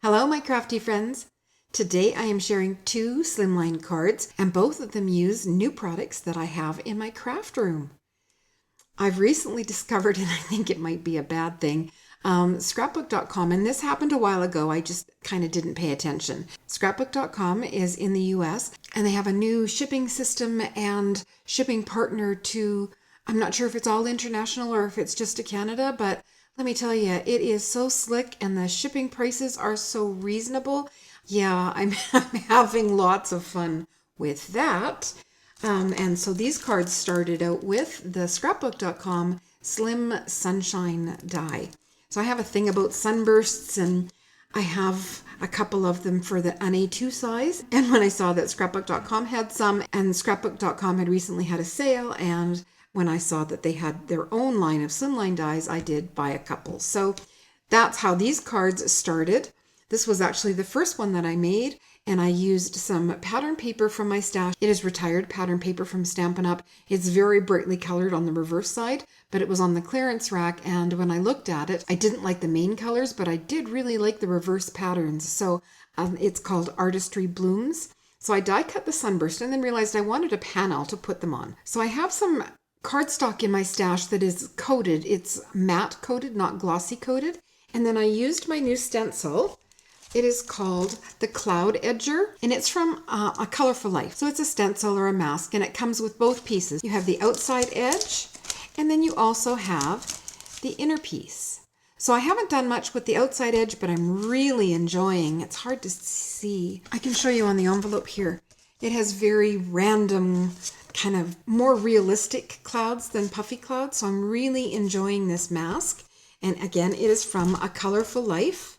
Hello, my crafty friends. Today I am sharing 2 slimline cards, and both of them use new products that I have in my craft room. I've recently discovered, and I think it might be a bad thing, scrapbook.com, and this happened a while ago. I just kind of didn't pay attention. Scrapbook.com is in the US, and they have a new shipping system and shipping partner to, I'm not sure if it's all international or if it's just to Canada, but let me tell you, it is so slick and the shipping prices are so reasonable. Yeah, I'm having lots of fun with that. And so these cards started out with the scrapbook.com Slim Sunshine die. So I have a thing about sunbursts, and I have a couple of them for the NA2 size. And when I saw that scrapbook.com had some, and scrapbook.com had recently had a sale, and when I saw that they had their own line of slimline dies, I did buy a couple. So that's how these cards started. This was actually the first one that I made, and I used some pattern paper from my stash. It is retired pattern paper from Stampin' Up. It's very brightly colored on the reverse side, but it was on the clearance rack, and when I looked at it, I didn't like the main colors, but I did really like the reverse patterns. So it's called Artistry Blooms. So I die cut the Sunburst and then realized I wanted a panel to put them on. So I have some cardstock in my stash that is coated. It's matte coated, not glossy coated. And then I used my new stencil. It is called the Cloud Edger, and it's from A Colorful Life. So it's a stencil or a mask, and it comes with both pieces. You have the outside edge, and then you also have the inner piece. So I haven't done much with the outside edge, but I'm really enjoying. It's hard to see. I can show you on the envelope here. It has very random, kind of more realistic clouds than puffy clouds. So I'm really enjoying this mask. And again, it is from A Colorful Life.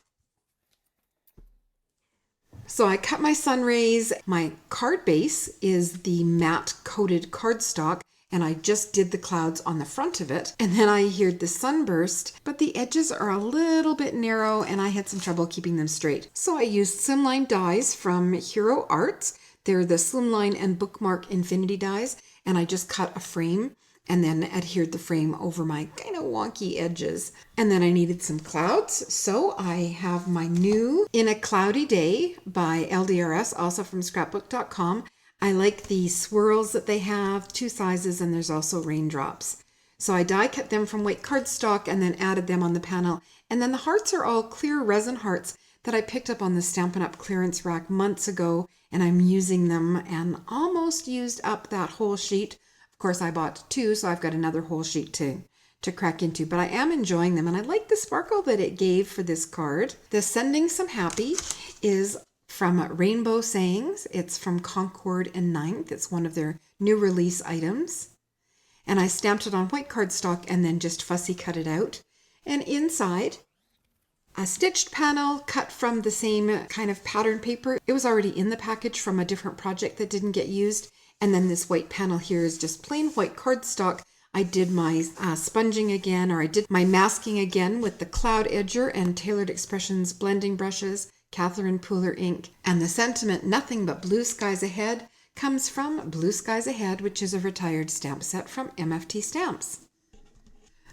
So I cut my sun rays. My card base is the matte coated cardstock, and I just did the clouds on the front of it. And then I adhered the Sunburst, but the edges are a little bit narrow and I had some trouble keeping them straight. So I used slimline dies from Hero Arts. They're the Slimline and Bookmark Infinity dies, and I just cut a frame and then adhered the frame over my kind of wonky edges. And then I needed some clouds, so I have my new In a Cloudy Day by LDRS, also from scrapbook.com. I like the swirls that they have, 2 sizes, and there's also raindrops. So I die cut them from white cardstock and then added them on the panel. And then the hearts are all clear resin hearts that I picked up on the Stampin' Up! Clearance rack months ago, and I'm using them and almost used up that whole sheet. Of course, I bought 2, so I've got another whole sheet to crack into, but I am enjoying them, and I like the sparkle that it gave for this card. The Sending Some Happy is from Rainbow Sayings. It's from Concord and 9th. It's one of their new release items. And I stamped it on white cardstock and then just fussy cut it out. And inside, a stitched panel cut from the same kind of pattern paper. It was already in the package from a different project that didn't get used. And then this white panel here is just plain white cardstock. I did my sponging again, or I did my masking again with the Cloud Edger and Tailored Expressions blending brushes, Catherine Pooler ink. And the sentiment, Nothing But Blue Skies Ahead, comes from Blue Skies Ahead, which is a retired stamp set from MFT Stamps.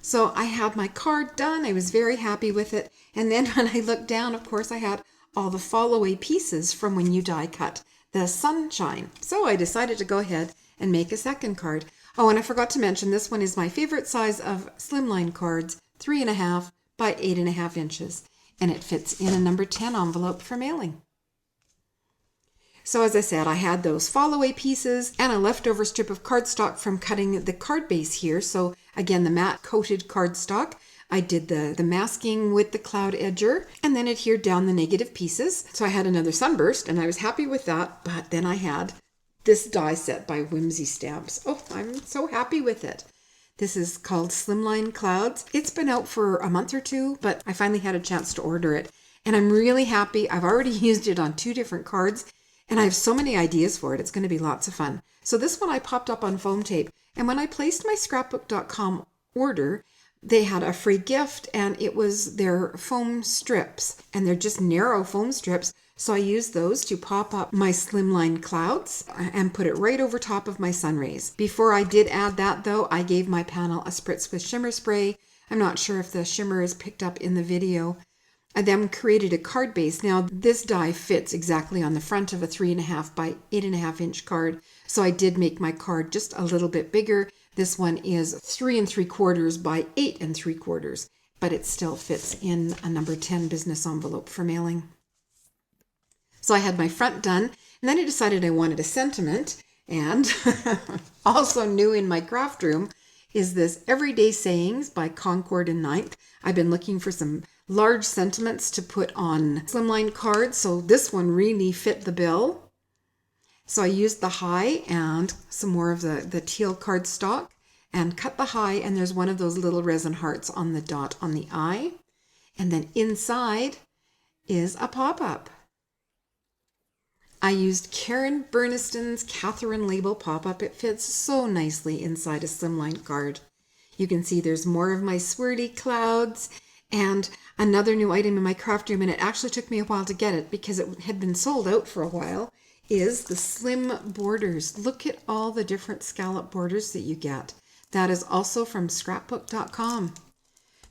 So I had my card done. I was very happy with it. And then when I looked down, of course, I had all the fallaway pieces from when you die cut the Sunshine. So I decided to go ahead and make a second card. Oh, and I forgot to mention, this one is my favorite size of slimline cards, 3.5 by 8.5 inches. And it fits in a number 10 envelope for mailing. So as I said, I had those fallaway pieces and a leftover strip of cardstock from cutting the card base here. So again, the matte coated cardstock. I did the masking with the Cloud Edger and then adhered down the negative pieces. So I had another Sunburst and I was happy with that. But then I had this die set by Whimsy Stamps. Oh, I'm so happy with it. This is called Slimline Clouds. It's been out for a month or 2, but I finally had a chance to order it. And I'm really happy. I've already used it on 2 different cards and I have so many ideas for it. It's going to be lots of fun. So this one I popped up on foam tape. And when I placed my scrapbook.com order, they had a free gift, and it was their foam strips, and they're just narrow foam strips. So I used those to pop up my slimline clouds and put it right over top of my sun rays. Before I did add that though, I gave my panel a spritz with shimmer spray. I'm not sure if the shimmer is picked up in the video. I then created a card base. Now this die fits exactly on the front of a 3.5 by 8.5 inch card. So I did make my card just a little bit bigger. This one is 3 3/4 by 8 3/4, but it still fits in a number 10 business envelope for mailing. So I had my front done, and then I decided I wanted a sentiment. And also new in my craft room is this Everyday Sayings by Concord and Ninth. I've been looking for some large sentiments to put on slimline cards, so this one really fit the bill. So I used the high and some more of the teal cardstock and cut the high, and there's one of those little resin hearts on the dot on the eye. And then inside is a pop-up. I used Karen Burniston's Katherine Label Pop Up. It fits so nicely inside a slimline card. You can see there's more of my swirly clouds and another new item in my craft room, and it actually took me a while to get it because it had been sold out for a while, is the slim borders. Look at all the different scallop borders that you get. That is also from scrapbook.com.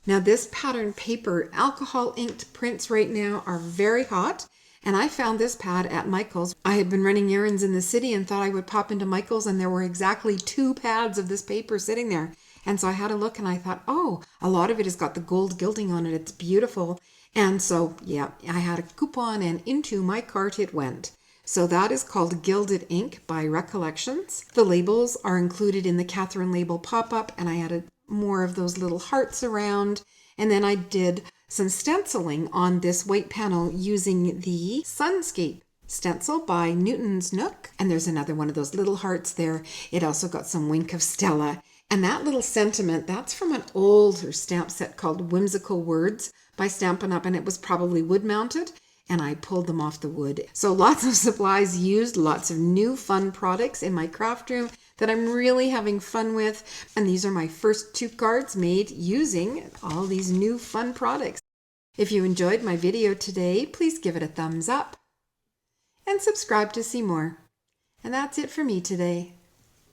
Now this pattern paper, alcohol inked prints right now are very hot. And I found this pad at Michael's. I had been running errands in the city and thought I would pop into Michael's, and there were exactly 2 pads of this paper sitting there. And so I had a look and I thought, oh, a lot of it has got the gold gilding on it. It's beautiful. And so, yeah, I had a coupon and into my cart it went. So that is called Gilded Ink by Recollections. The labels are included in the Katherine Label Pop Up, and I added more of those little hearts around. And then I did some stenciling on this white panel using the Sunscape stencil by Newton's Nook. And there's another one of those little hearts there. It also got some Wink of Stella. And that little sentiment, that's from an older stamp set called Whimsical Words by Stampin' Up! And it was probably wood mounted, and I pulled them off the wood. So lots of supplies used, lots of new fun products in my craft room that I'm really having fun with. And these are my first 2 cards made using all these new fun products. If you enjoyed my video today, please give it a thumbs up and subscribe to see more. And that's it for me today.